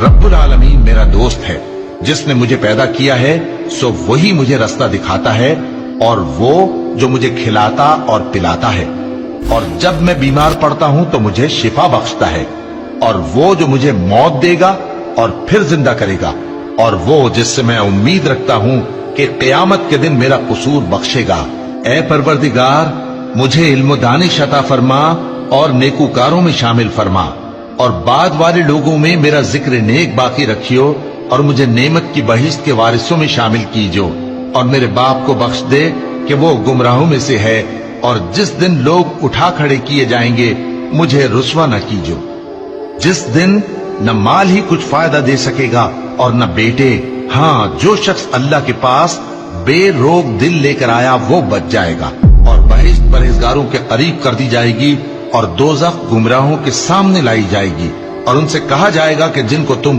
रब्बुल आलमीन मेरा दोस्त है, जिसने मुझे पैदा किया है सो वही मुझे रास्ता दिखाता है, और वो जो मुझे खिलाता और पिलाता है, और जब मैं बीमार पड़ता हूं तो मुझे शिफा बख्शता है, और वो जो मुझे मौत देगा और फिर जिंदा करेगा, और वो जिससे मैं उम्मीद रखता हूं कि क़यामत के दिन मेरा कसूर बख्शेगा। ए परवरदिगार, मुझे इल्म दानिश अता फरमा और नेकूकारों में शामिल फरमा, और बाद वाले लोगों में मेरा जिक्र नेक बाकी रखियो, और मुझे नेमत की बहिश्त के वारिसों में शामिल कीजो, और मेरे बाप को बख्श दे कि वो गुमराहों में से है, और जिस दिन लोग उठा खड़े किए जाएंगे मुझे रुसवा न कीजो, जिस दिन न माल ही कुछ फायदा दे सकेगा और न बेटे। हाँ, जो शख्स अल्लाह के पास बेरोग दिल लेकर आया वो बच जाएगा, और बहिश्त परहेजगारों के करीब कर दी जाएगी, और दोज़ख गुमराहों के सामने लाई जाएगी, और उनसे कहा जाएगा कि जिनको तुम